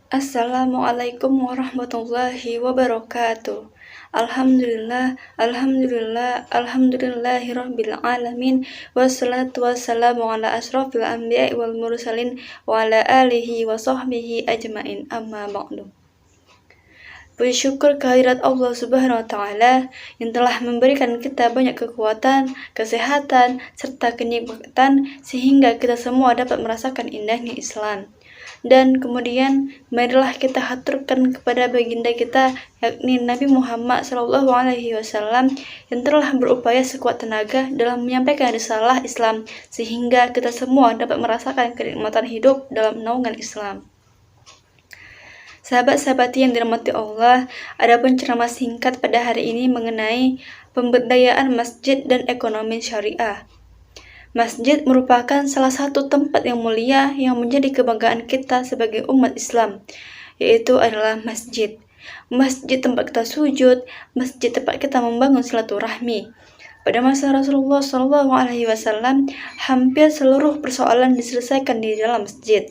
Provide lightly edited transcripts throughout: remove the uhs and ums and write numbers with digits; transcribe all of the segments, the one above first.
Assalamualaikum warahmatullahi wabarakatuh. Alhamdulillahirabbil alamin. Wassalatu wassalamu ala asrofil anbiya'i wal mursalin wa ala alihi wa sahbihi ajmain. Amma ba'du. Bersyukur kehadirat Allah Subhanahu wa Ta'ala yang telah memberikan kita banyak kekuatan, kesehatan, serta kenikmatan sehingga kita semua dapat merasakan indahnya Islam. Dan kemudian marilah kita haturkan kepada baginda kita, yakni Nabi Muhammad SAW, yang telah berupaya sekuat tenaga dalam menyampaikan risalah Islam sehingga kita semua dapat merasakan kenikmatan hidup dalam naungan Islam. Sahabat-sahabati yang dirahmati Allah, adapun ceramah singkat pada hari ini mengenai pemberdayaan masjid dan ekonomi syariah. Masjid merupakan salah satu tempat yang mulia yang menjadi kebanggaan kita sebagai umat Islam, yaitu adalah masjid. Masjid tempat kita sujud, masjid tempat kita membangun silaturahmi. Pada masa Rasulullah SAW, hampir seluruh persoalan diselesaikan di dalam masjid.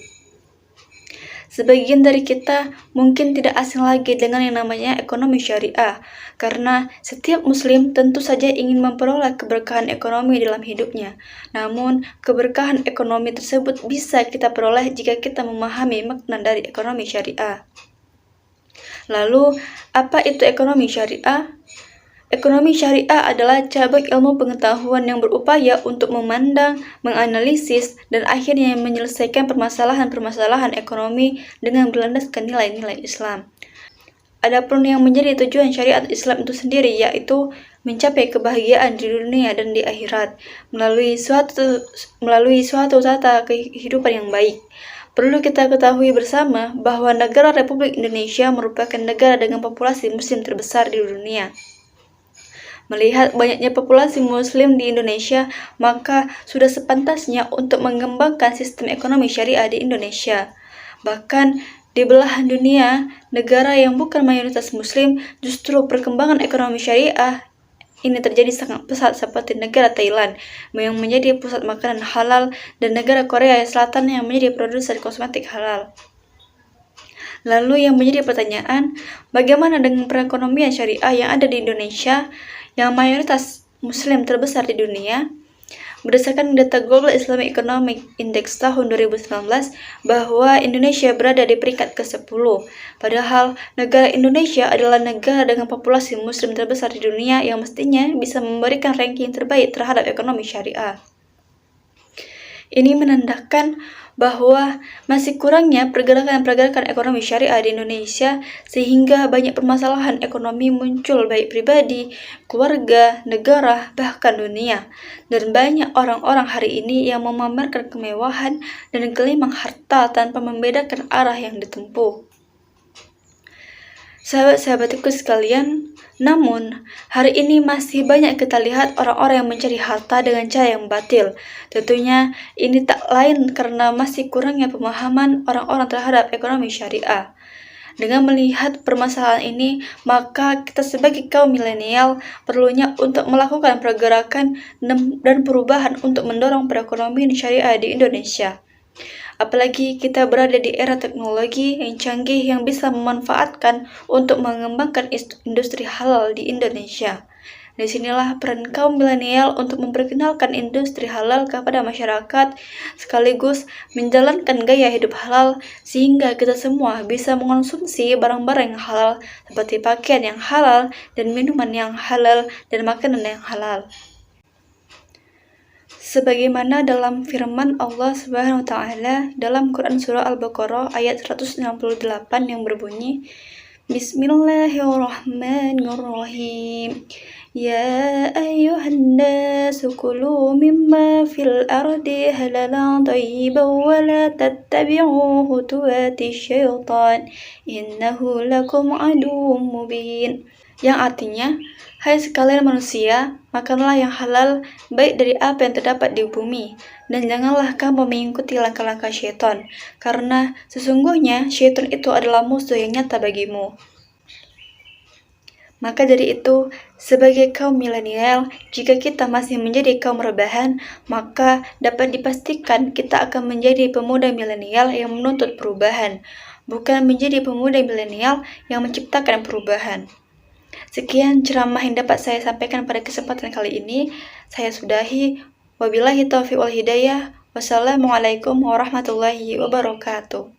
Sebagian dari kita mungkin tidak asing lagi dengan yang namanya ekonomi syariah, karena setiap muslim tentu saja ingin memperoleh keberkahan ekonomi dalam hidupnya. Namun, keberkahan ekonomi tersebut bisa kita peroleh jika kita memahami makna dari ekonomi syariah. Lalu, apa itu ekonomi syariah? Ekonomi syariah adalah cabang ilmu pengetahuan yang berupaya untuk memandang, menganalisis, dan akhirnya menyelesaikan permasalahan-permasalahan ekonomi dengan berlandaskan nilai-nilai Islam. Adapun yang menjadi tujuan syariat Islam itu sendiri yaitu mencapai kebahagiaan di dunia dan di akhirat melalui suatu tata kehidupan yang baik. Perlu kita ketahui bersama bahwa negara Republik Indonesia merupakan negara dengan populasi muslim terbesar di dunia. Melihat banyaknya populasi muslim di Indonesia, maka sudah sepantasnya untuk mengembangkan sistem ekonomi syariah di Indonesia. Bahkan di belahan dunia, negara yang bukan mayoritas muslim, justru perkembangan ekonomi syariah ini terjadi sangat pesat seperti negara Thailand yang menjadi pusat makanan halal dan negara Korea Selatan yang menjadi produser kosmetik halal. Lalu yang menjadi pertanyaan, bagaimana dengan perekonomian syariah yang ada di Indonesia yang mayoritas muslim terbesar di dunia? Berdasarkan data Global Islamic Economic Index tahun 2019, bahwa Indonesia berada di peringkat ke-10. Padahal negara Indonesia adalah negara dengan populasi muslim terbesar di dunia yang mestinya bisa memberikan ranking terbaik terhadap ekonomi syariah. Ini menandakan bahwa masih kurangnya pergerakan-pergerakan ekonomi syariah di Indonesia sehingga banyak permasalahan ekonomi muncul baik pribadi, keluarga, negara, bahkan dunia. Dan banyak orang-orang hari ini yang memamerkan kemewahan dan gelimang harta tanpa membedakan arah yang ditempuh. Sahabat-sahabatku sekalian, namun hari ini masih banyak kita lihat orang-orang yang mencari harta dengan cara yang batil. Tentunya ini tak lain karena masih kurangnya pemahaman orang-orang terhadap ekonomi syariah. Dengan melihat permasalahan ini, maka kita sebagai kaum milenial perlunya untuk melakukan pergerakan dan perubahan untuk mendorong perekonomian syariah di Indonesia. Apalagi kita berada di era teknologi yang canggih yang bisa memanfaatkan untuk mengembangkan industri halal di Indonesia. Disinilah peran kaum milenial untuk memperkenalkan industri halal kepada masyarakat, sekaligus menjalankan gaya hidup halal sehingga kita semua bisa mengonsumsi barang-barang yang halal seperti pakaian yang halal dan minuman yang halal dan makanan yang halal. Sebagaimana dalam firman Allah Subhanahu wa Ta'ala dalam Quran Surah Al-Baqarah ayat 168 yang berbunyi, Bismillahirrahmanirrahim. Ya ayyuhan nasu kulu mimma fil ardi halalan tayyiban wa la tattabi'u khutuwati syaitan innahu lakum aduwwum mubin. Yang artinya, hai sekalian manusia, makanlah yang halal baik dari apa yang terdapat di bumi, dan janganlah kamu mengikuti langkah-langkah syaitan, karena sesungguhnya syaitan itu adalah musuh yang nyata bagimu. Maka dari itu, sebagai kaum milenial, jika kita masih menjadi kaum rebahan, maka dapat dipastikan kita akan menjadi pemuda milenial yang menuntut perubahan. bukan menjadi pemuda milenial yang menciptakan perubahan. Sekian ceramah yang dapat saya sampaikan pada kesempatan kali ini. Saya sudahi. Wabillahi taufiq wal hidayah. Wassalamualaikum warahmatullahi wabarakatuh.